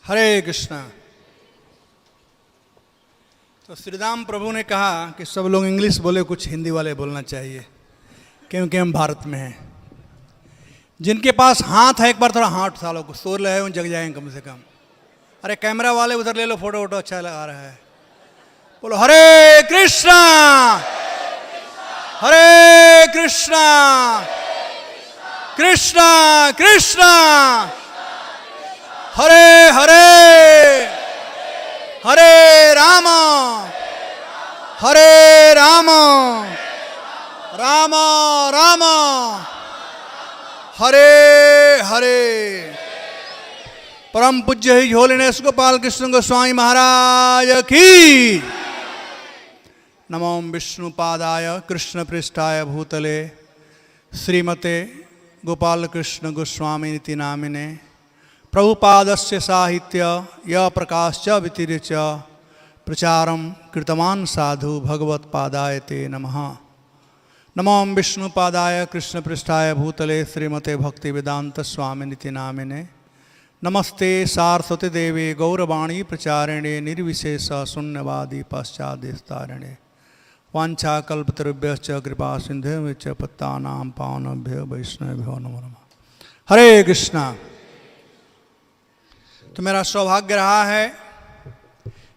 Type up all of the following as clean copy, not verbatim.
हरे कृष्णा। तो श्रीराम प्रभु ने कहा कि सब लोग इंग्लिश बोले, कुछ हिंदी वाले बोलना चाहिए, क्योंकि हम भारत में हैं। जिनके पास हाथ है एक बार थोड़ा हाथ उठा लो, कुछ शोर लगे उन जग जाएंगे कम से कम। अरे कैमरा वाले उधर ले लो, फोटो वोटो अच्छा लगा रहा है। बोलो हरे कृष्णा हरे कृष्णा कृष्णा कृष्णा हरे हरे हरे राम राम राम हरे हरे। परम पूज्य हिज होलीनेस गोपाल कृष्ण गोस्वामी महाराज की। नमो विष्णुपादाय कृष्ण पृष्ठाय भूतले श्रीमते गोपाल कृष्ण गोस्वामी नीति नामिने प्रभुपादस्य साहित्य य प्रकाश्च वितिर्च प्रचारं कृतवान् साधु भगवत्पादाय ते नमः। नमो विष्णुपादाय कृष्ण पृष्ठाय भूतले श्रीमते भक्ति वेदांत स्वामी नीति नामिने नमस्ते सारस्वती देवे गौरवाणी प्रचारिणे निर्विशेष शून्यवादी पश्चादेस्तारिणे वाञ्छाकल्पतरुभ्यश्च कृपा सिन्धुभ्यश्च पत्तानां पावनेभ्यो वैष्णवेभ्यो नमो नमः। हरे कृष्णा। तो मेरा सौभाग्य रहा है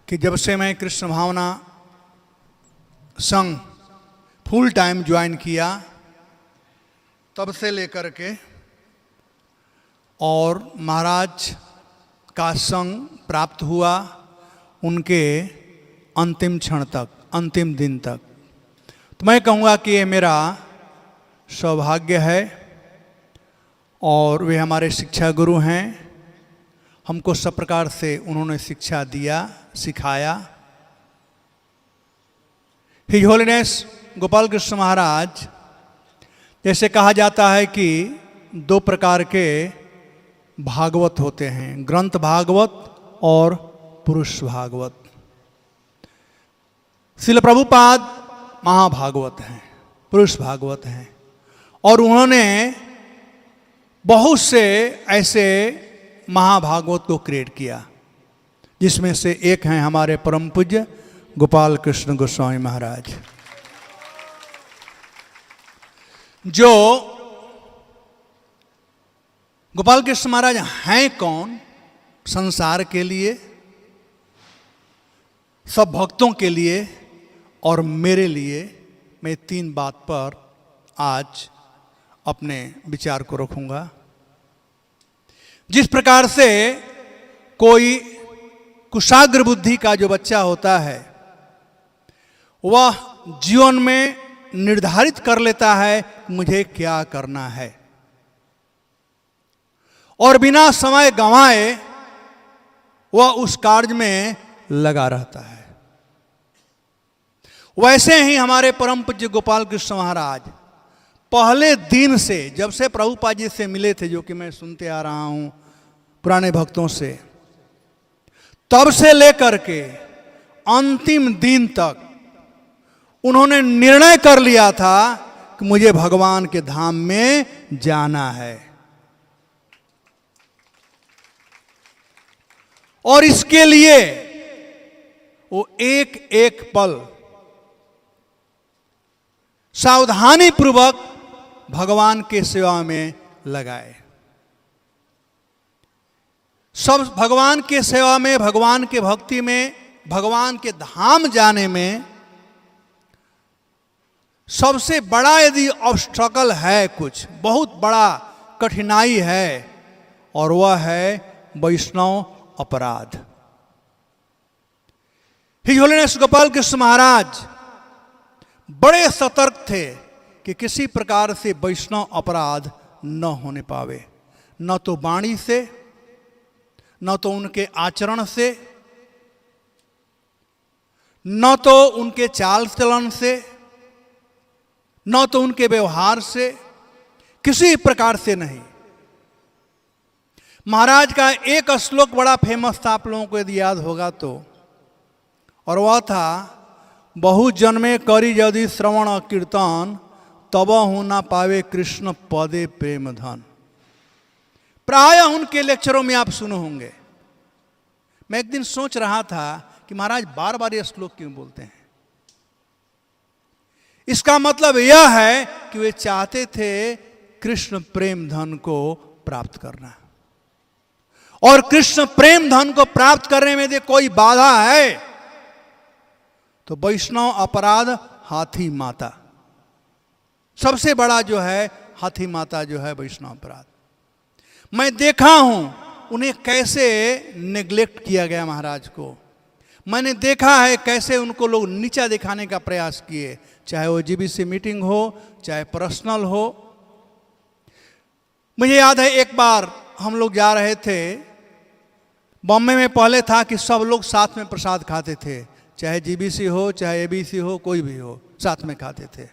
कि जब से मैं कृष्ण भावना संघ फुल टाइम ज्वाइन किया तब से लेकर के और महाराज का संग प्राप्त हुआ उनके अंतिम क्षण तक, अंतिम दिन तक, तो मैं कहूँगा कि ये मेरा सौभाग्य है। और वे हमारे शिक्षा गुरु हैं। हमको सब प्रकार से उन्होंने शिक्षा दिया, सिखाया। हिज होलीनेस गोपाल कृष्ण महाराज, जैसे कहा जाता है कि दो प्रकार के भागवत होते हैं, ग्रंथ भागवत और पुरुष भागवत। श्रील प्रभुपाद महाभागवत हैं, पुरुष भागवत हैं। और उन्होंने बहुत से ऐसे महाभागवत को क्रिएट किया, जिसमें से एक हैं हमारे परम पूज्य गोपाल कृष्ण गोस्वामी महाराज, जो गोपाल कृष्ण महाराज हैं कौन संसार के लिए, सब भक्तों के लिए और मेरे लिए। मैं तीन बात पर आज अपने विचार को रखूंगा। जिस प्रकार से कोई कुशाग्र बुद्धि का जो बच्चा होता है वह जीवन में निर्धारित कर लेता है मुझे क्या करना है, और बिना समय गंवाए वह उस कार्य में लगा रहता है। वैसे ही हमारे परम पूज्य गोपाल कृष्ण महाराज पहले दिन से, जब से प्रभुपाद जी से मिले थे, जो कि मैं सुनते आ रहा हूं पुराने भक्तों से, तब से लेकर के अंतिम दिन तक उन्होंने निर्णय कर लिया था कि मुझे भगवान के धाम में जाना है। और इसके लिए वो एक एक पल सावधानी पूर्वक भगवान के सेवा में लगाए। सब भगवान के सेवा में, भगवान के भक्ति में, भगवान के धाम जाने में सबसे बड़ा यदि ऑब्स्ट्रकल है, कुछ बहुत बड़ा कठिनाई है, और वह है वैष्णव अपराध। हिज होलीनेस गोपाल कृष्ण महाराज बड़े सतर्क थे कि किसी प्रकार से वैष्णव अपराध न होने पावे, न तो वाणी से, न तो उनके आचरण से, न तो उनके चाल चलन से, न तो उनके व्यवहार से, किसी प्रकार से नहीं। महाराज का एक श्लोक बड़ा फेमस था, आप लोगों को यदि याद होगा तो, और वह था बहु जन्मे करी यदि श्रवण कीर्तन तब हूं ना पावे कृष्ण पदे प्रेम धन। प्राय उनके लेक्चरों में आप सुने होंगे मैं एक दिन सोच रहा था कि महाराज बार बार ये श्लोक क्यों बोलते हैं। इसका मतलब यह है कि वे चाहते थे कृष्ण प्रेम धन को प्राप्त करना, और कृष्ण प्रेम धन को प्राप्त करने में यदि कोई बाधा है तो वैष्णव अपराध हाथी माता, सबसे बड़ा जो है हाथी माता जो है वैष्णव अपराध। मैं देखा हूं उन्हें कैसे नेग्लेक्ट किया गया महाराज को। मैंने देखा है कैसे उनको लोग नीचा दिखाने का प्रयास किए, चाहे वो जीबीसी मीटिंग हो, चाहे पर्सनल हो। मुझे याद है एक बार हम लोग जा रहे थे बॉम्बे में, पहले था कि सब लोग साथ में प्रसाद खाते थे, चाहे जीबीसी हो चाहे एबीसी हो, कोई भी हो, साथ में खाते थे।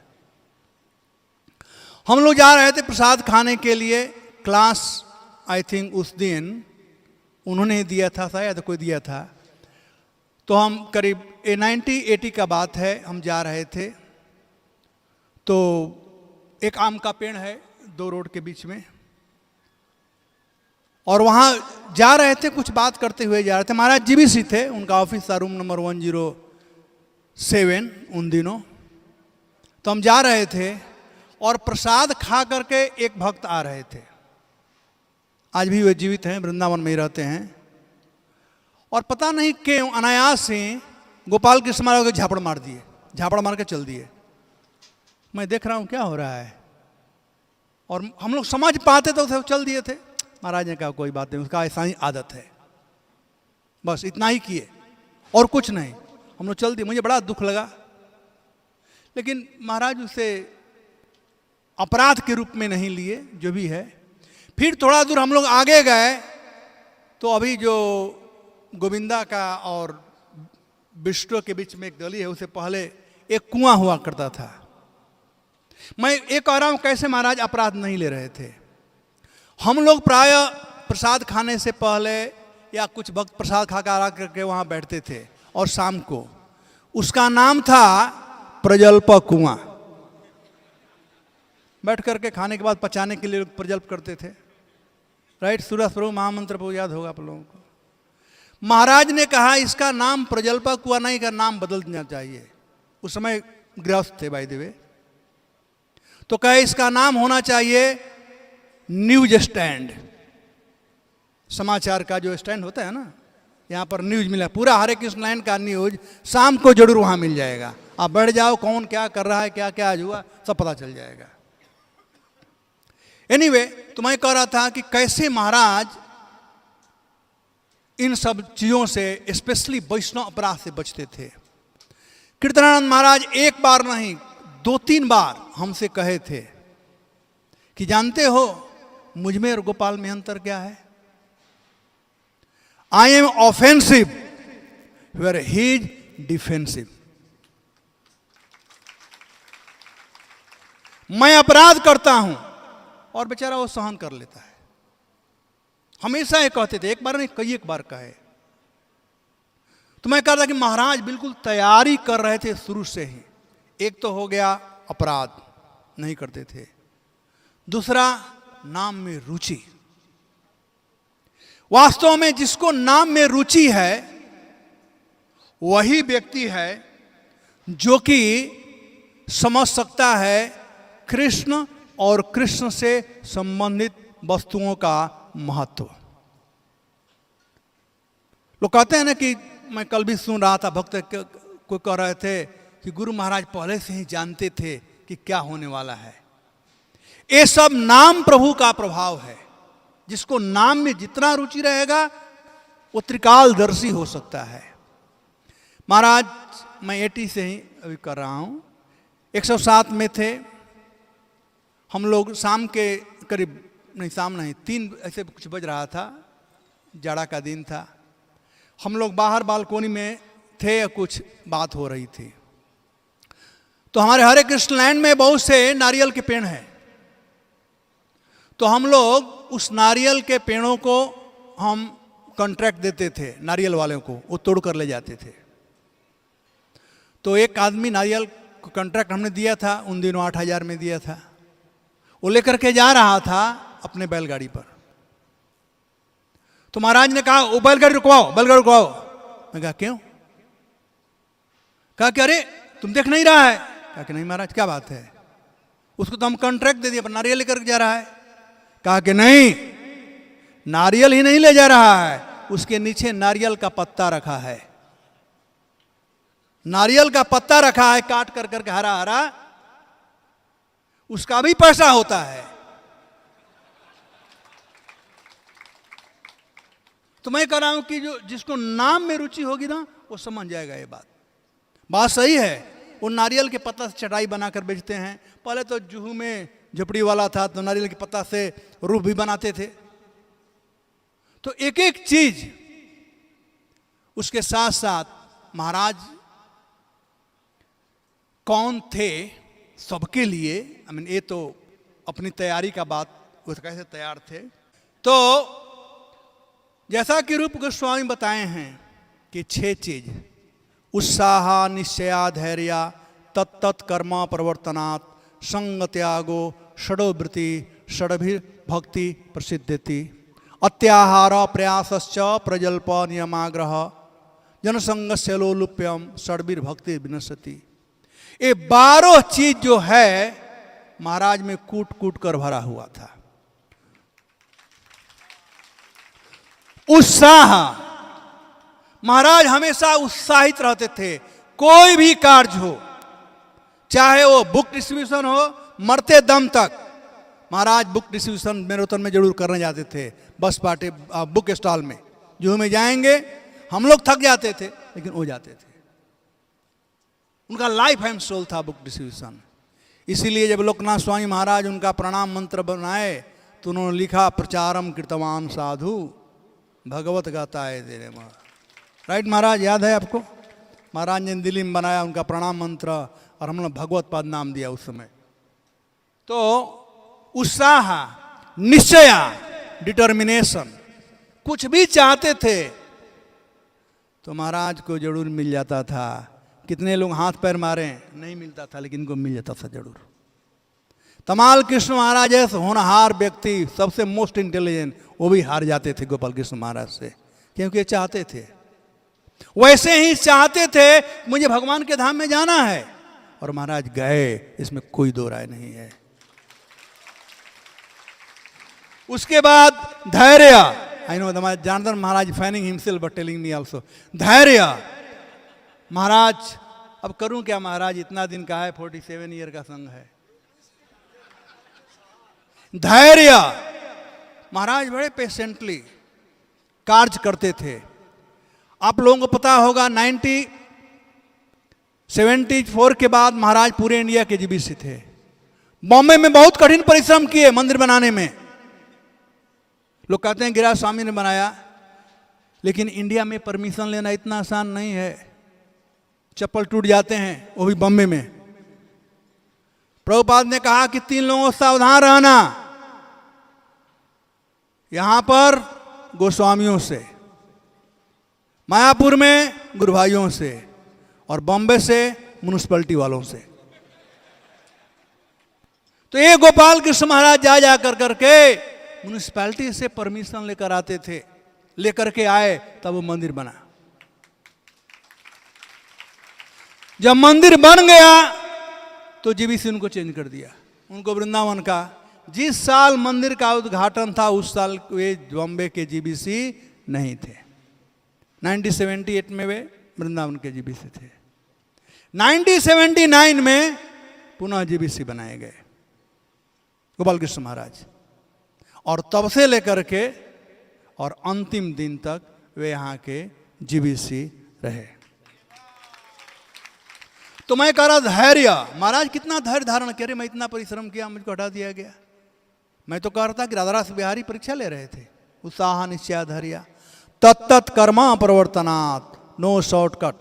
हम लोग जा रहे थे प्रसाद खाने के लिए, क्लास आई थिंक उस दिन उन्होंने दिया था शायद, कोई दिया था। तो हम करीब 90-80 का बात है, हम जा रहे थे तो एक आम का पेड़ है 2 रोड के बीच में, और वहाँ जा रहे थे, कुछ बात करते हुए जा रहे थे। महाराज जीबीसी थे, उनका ऑफिस था रूम नंबर 107 उन दिनों। तो हम जा रहे थे और प्रसाद खा करके एक भक्त आ रहे थे, आज भी वे जीवित हैं, वृंदावन में ही रहते हैं। और पता नहीं क्यों अनायास से गोपाल कृष्ण महाराज को झापड़ मार दिए, झापड़ मार के चल दिए। मैं देख रहा हूँ क्या हो रहा है, और हम लोग समझ पाते तो चल दिए थे। महाराज ने कहा कोई बात नहीं, उसका ऐसा ही आदत है, बस इतना ही किए और कुछ नहीं। हम लोग चल दिए। मुझे बड़ा दुख लगा, लेकिन महाराज उसे अपराध के रूप में नहीं लिए, जो भी है। फिर थोड़ा दूर हम लोग आगे गए तो अभी जो गोविंदा का और विष्णु के बीच में एक गली है, उससे पहले एक कुआं हुआ करता था। मैं ये कह रहा हूं कैसे महाराज अपराध नहीं ले रहे थे। हम लोग प्राय प्रसाद खाने से पहले या कुछ वक्त प्रसाद खा कर करके वहां बैठते थे, और शाम को उसका नाम था प्रजल्प कुआं। बैठ करके खाने के बाद पचाने के लिए लोग प्रजल्प करते थे, राइट। सूरज प्रभु महामंत्र को याद होगा आप लोगों को। महाराज ने कहा इसका नाम प्रजल्प कुआं नहीं, का नाम बदल देना चाहिए। उस समय गृहस्थ थे बाय द वे। तो कहे इसका नाम होना चाहिए न्यूज स्टैंड। समाचार का जो स्टैंड होता है ना, यहाँ पर न्यूज मिला, पूरा हरे कृष्ण लाइन का न्यूज शाम को जरूर वहाँ मिल जाएगा। आप बैठ जाओ, कौन क्या कर रहा है, क्या क्या आज हुआ, सब पता चल जाएगा। एनीवे, तो मैं कह रहा था कि कैसे महाराज इन सब चीज़ों से, स्पेशली वैष्णव अपराध से बचते थे। कीर्तनानंद महाराज एक बार नहीं 2-3 बार हमसे कहे थे कि जानते हो मुझ में और गोपाल में अंतर क्या है। I am offensive where he is defensive. मैं अपराध करता हूं और बेचारा वो सहन कर लेता है। हमेशा ये कहते थे, एक बार नहीं कई एक बार कहे। तो मैं कह रहा था कि महाराज बिल्कुल तैयारी कर रहे थे शुरू से ही। एक तो हो गया अपराध नहीं करते थे, दूसरा नाम में रुचि। वास्तव में जिसको नाम में रुचि है वही व्यक्ति है जो कि समझ सकता है कृष्ण और कृष्ण से संबंधित वस्तुओं का महत्व। लोग कहते हैं ना कि मैं कल भी सुन रहा था, भक्त कोई कह रहे थे कि गुरु महाराज पहले से ही जानते थे कि क्या होने वाला है। ये सब नाम प्रभु का प्रभाव है। जिसको नाम में जितना रुचि रहेगा वो त्रिकालदर्शी हो सकता है। महाराज मैं 80 से ही अभी कर रहा हूं, 107 में थे हम लोग। शाम के करीब नहीं, शाम नहीं 3 ऐसे कुछ बज रहा था, जाड़ा का दिन था। हम लोग बाहर बालकोनी में थे, कुछ बात हो रही थी। तो हमारे हरे कृष्ण लैंड में बहुत से नारियल के पेड़ हैं। तो हम लोग उस नारियल के पेड़ों को हम कॉन्ट्रैक्ट देते थे नारियल वालों को, वो तोड़ कर ले जाते थे। तो एक आदमी नारियल को कॉन्ट्रैक्ट हमने दिया था, उन दिनों 8,000 में दिया था। वो लेकर के जा रहा था अपने बैलगाड़ी पर। तो महाराज ने कहा वो बैलगाड़ी रुकवाओ, बैलगाड़ी रुकवाओ। मैं कहा क्यों? कहा कि अरे तुम देख नहीं रहा है? कहा कि नहीं महाराज क्या बात है, उसको तो हम कॉन्ट्रैक्ट दे दिया पर नारियल लेकर जा रहा है। कहा कि नहीं, नारियल ही नहीं ले जा रहा है, उसके नीचे नारियल का पत्ता रखा है, नारियल का पत्ता रखा है काट कर करके हरा हरा, उसका भी पैसा होता है। तो मैं कह रहा हूं कि जो जिसको नाम में रुचि होगी ना वो समझ जाएगा ये बात। बात सही है। वो नारियल के पत्ता से चटाई बनाकर बेचते हैं। पहले तो जुहू में झोपड़ी वाला था तो नारियल के पत्ता से रूफ भी बनाते थे। तो एक एक चीज उसके साथ साथ महाराज कौन थे सबके लिए, ये तो अपनी तैयारी का बात, वो कैसे तैयार थे। तो जैसा कि रूप गोस्वामी बताए हैं कि 6 चीज, उत्साह, निश्चया, धैर्य, तत्त कर्म प्रवर्तनात्, संग त्यागो, षडोवृत्ति, षडभि भक्ति प्रसिद्धति, अत्याहार प्रयासश्च प्रजल्प नियमाग्रह, जनसंगस्य लोलुप्यम, षडबीर भक्ति विनश्यति। ये 12 चीज जो है महाराज में कूट कूट कर भरा हुआ था। उत्साह, महाराज हमेशा उत्साहित रहते थे। कोई भी कार्य हो, चाहे वो बुक डिस्ट्रीब्यूशन हो, मरते दम तक महाराज बुक डिस्ट्रीब्यूशन मैराथन में जरूर करने जाते थे। बस पार्टी बुक स्टॉल में जो में जाएंगे, हम लोग थक जाते थे लेकिन वो जाते थे। उनका लाइफ एंड सोल था बुक डिस्ट्रीब्यूशन। इसीलिए जब लोकनाथ स्वामी महाराज उनका प्रणाम मंत्र बनाए तो उन्होंने लिखा, प्रचारम कृतवान साधु भगवत गाता है तेरे माँ। राइट महाराज, याद है आपको? महाराज ने दिल्ली में बनाया उनका प्रणाम मंत्र और हम लोग भगवत पद नाम दिया उस समय। तो उत्साह, निश्चय, डिटर्मिनेशन, कुछ भी चाहते थे तो महाराज को जरूर मिल जाता था। कितने लोग हाथ पैर मारे नहीं मिलता था, लेकिन इनको मिल जाता था जरूर। तमाल कृष्ण महाराज ऐसे होनहार व्यक्ति, सबसे मोस्ट इंटेलिजेंट, वो भी हार जाते थे गोपाल कृष्ण महाराज से, क्योंकि ये चाहते थे। वैसे ही चाहते थे मुझे भगवान के धाम में जाना है, और महाराज गए, इसमें कोई दो राय नहीं है। उसके बाद धैर्य, I know Janardan Maharaj fanning himself but telling me also, धैर्य। महाराज अब करूं क्या महाराज, इतना दिन का है, 47 ईयर का संघ है। धैर्य, महाराज बड़े पेशेंटली कार्य करते थे। आप लोगों को पता होगा 1974 के बाद महाराज पूरे इंडिया के जीबीसी थे। बॉम्बे में बहुत कठिन परिश्रम किए मंदिर बनाने में। लोग कहते हैं गिरिराज स्वामी ने बनाया, लेकिन इंडिया में परमिशन लेना इतना आसान नहीं है। चप्पल टूट जाते हैं, वो भी बॉम्बे में। प्रभुपाद ने कहा कि 3 लोगों से सावधान रहना, यहां पर गोस्वामियों से, मायापुर में गुरु भाइयों से, और बॉम्बे से म्युनिसिपैलिटी वालों से। तो ये गोपाल कृष्ण महाराज जा कर करके म्युनिसिपैलिटी से परमिशन लेकर आते थे, लेकर के आए, तब वो मंदिर बना। जब मंदिर बन गया तो जीबीसी उनको चेंज कर दिया। उनको वृंदावन का, जिस साल मंदिर का उद्घाटन था उस साल वे बॉम्बे के जीबीसी नहीं थे। 1978 में वे वृंदावन के जीबीसी थे। 1979 में पुनः जीबीसी बनाए गए गोपाल कृष्ण महाराज, और तब से लेकर के और अंतिम दिन तक वे यहाँ के जीबीसी रहे। तो मैं कह रहा धैर्य, महाराज कितना धैर्य धारण करे, मैं इतना परिश्रम किया, मुझको हटा दिया गया। मैं तो कह रहा था कि राधारास बिहारी परीक्षा ले रहे थे। उत्साह, निश्चय, धैर्य, तत्त कर्म प्रवर्तनात्, नो शॉर्टकट।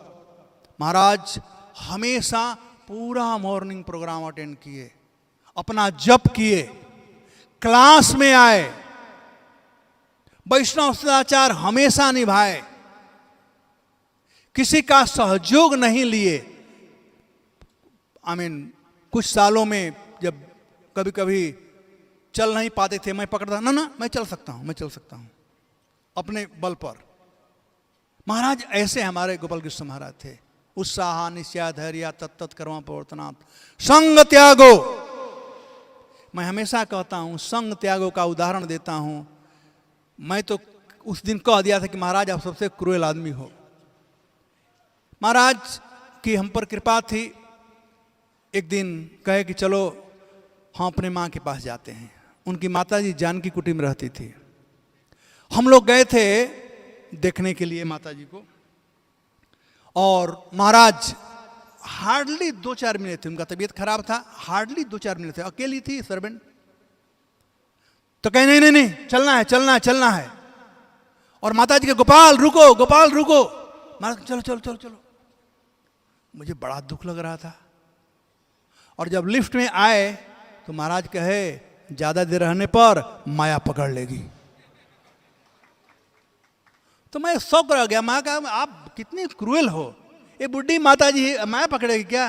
महाराज हमेशा पूरा मॉर्निंग प्रोग्राम अटेंड किए, अपना जप किए, क्लास में आए, वैष्णव सदाचार हमेशा निभाए, किसी का सहयोग नहीं लिए। कुछ सालों में जब कभी कभी चल नहीं पाते थे, मैं पकड़ता, ना मैं चल सकता हूं, मैं चल सकता हूं। अपने बल पर। महाराज ऐसे हमारे गोपाल कृष्ण महाराज थे। उत्साह निश्चय धैर्य तत्त कर्म प्रवर्तनात् संग त्यागो। मैं हमेशा कहता हूं, संग त्यागो का उदाहरण देता हूं। मैं तो उस दिन कह दिया था कि महाराज आप सबसे क्रूएल आदमी हो। महाराज की हम पर कृपा थी। एक दिन कहे कि चलो हम अपने माँ के पास जाते हैं। उनकी माता जी जानकी कुटी में रहती थी। हम लोग गए थे देखने के लिए माता जी को, और महाराज हार्डली 2-4 मिनट थे। उनका तबीयत खराब था, हार्डली 2-4 मिनट थे। अकेली थी सर्वेंट। तो कहे नहीं नहीं नहीं, चलना है चलना है चलना है। और माता जी के गोपाल रुको गोपाल रुको। महाराज चलो चलो चलो चलो। मुझे बड़ा दुख लग रहा था। और जब लिफ्ट में आए तो महाराज कहे ज्यादा देर रहने पर माया पकड़ लेगी। तो मैं शौक रह गया। मैं कहा आप कितने क्रूएल हो, ये बुढ़ी माता जी माया पकड़ेगी क्या?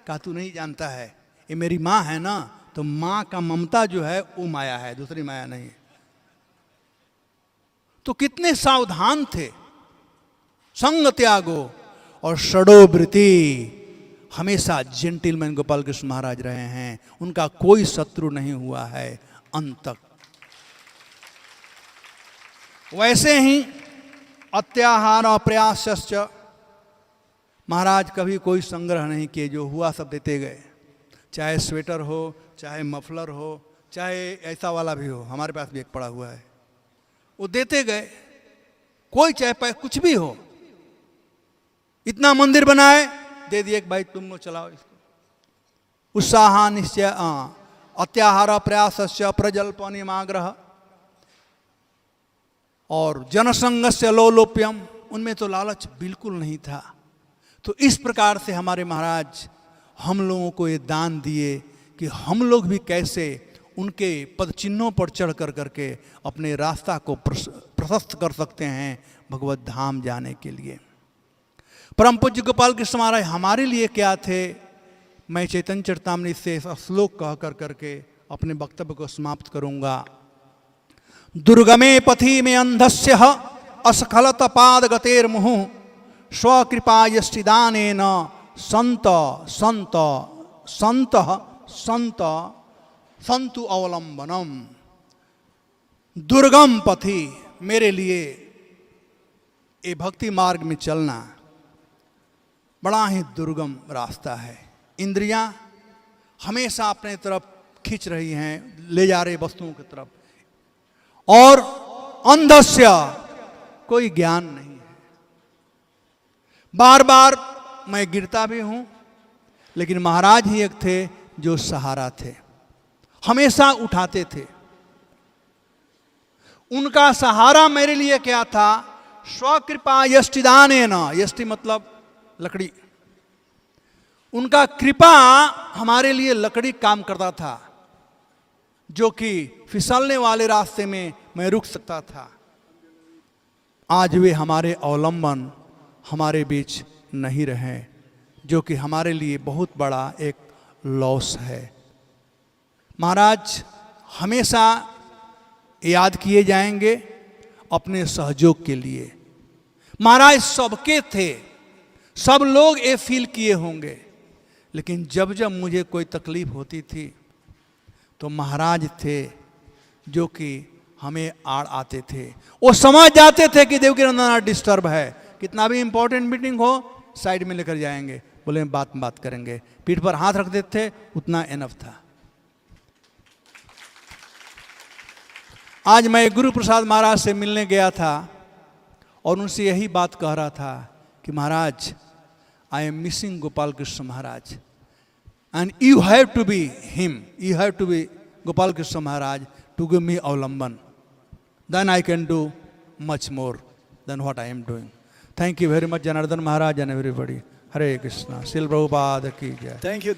कहा तू नहीं जानता है, ये मेरी माँ है ना, तो माँ का ममता जो है वो माया है, दूसरी माया नहीं। तो कितने सावधान थे। संग त्यागो और षडोवृत्ति। हमेशा जेंटिलमैन गोपाल कृष्ण महाराज रहे हैं। उनका कोई शत्रु नहीं हुआ है अंत तक। वैसे ही अत्याहार अप्रयासश्च। महाराज कभी कोई संग्रह नहीं किए, जो हुआ सब देते गए। चाहे स्वेटर हो, चाहे मफलर हो, चाहे ऐसा वाला भी हो, हमारे पास भी एक पड़ा हुआ है, वो देते गए। कोई चाहे कुछ भी हो। इतना मंदिर बनाए, दे दिए कि भाई तुम चलाओ इसको। उत्साह निश्चय अत्याहार प्रयासस्य प्रजल्पनिमाग्रह और जनसंगस्य लोलोप्यम। उनमें तो लालच बिल्कुल नहीं था। तो इस प्रकार से हमारे महाराज हम लोगों को ये दान दिए कि हम लोग भी कैसे उनके पद चिन्हों पर चढ़ कर करके अपने रास्ता को प्रशस्त कर सकते हैं भगवत धाम जाने के लिए। परम पूज्य गोपाल कृष्ण महाराज हमारे लिए क्या थे, मैं चैतन्य चरितामृत से श्लोक कह कर करके अपने वक्तव्य को समाप्त करूंगा। दुर्गमे पथि में अंधस्य असखलत पाद गतेर मुहु स्वकृपा यष्टिदानेन संत संत संत संत संतु अवलंबनम। दुर्गम पथि, मेरे लिए ये भक्ति मार्ग में चलना बड़ा ही दुर्गम रास्ता है। इंद्रियां हमेशा अपने तरफ खींच रही हैं, ले जा रही वस्तुओं की तरफ। और अंधस्य, कोई ज्ञान नहीं है। बार बार मैं गिरता भी हूं, लेकिन महाराज ही एक थे जो सहारा थे, हमेशा उठाते थे। उनका सहारा मेरे लिए क्या था? स्वकृपा यष्टिदानेन। यष्टि मतलब लकड़ी। उनका कृपा हमारे लिए लकड़ी काम करता था, जो कि फिसलने वाले रास्ते में मैं रुक सकता था। आज वे हमारे अवलंबन हमारे बीच नहीं रहे, जो कि हमारे लिए बहुत बड़ा एक लॉस है। महाराज हमेशा याद किए जाएंगे अपने सहयोग के लिए। महाराज सबके थे, सब लोग ये फील किए होंगे, लेकिन जब जब मुझे कोई तकलीफ होती थी तो महाराज थे जो कि हमें आड़ आते थे। वो समझ जाते थे कि देवकी नंदन डिस्टर्ब है। कितना भी इंपॉर्टेंट मीटिंग हो, साइड में लेकर जाएंगे, बोले बात करेंगे, पीठ पर हाथ रख देते थे, उतना एनफ था। आज मैं गुरु प्रसाद महाराज से मिलने गया था और उनसे यही बात कह रहा था कि महाराज, I am missing Gopal Krishna Maharaj and you have to be him, you have to be Gopal Krishna Maharaj to give me अवलंबन, then I can do much more than what I am doing. Thank you very much Janardan Maharaj and everybody. Hare Krishna. Srila Prabhupada की जय। Thank you.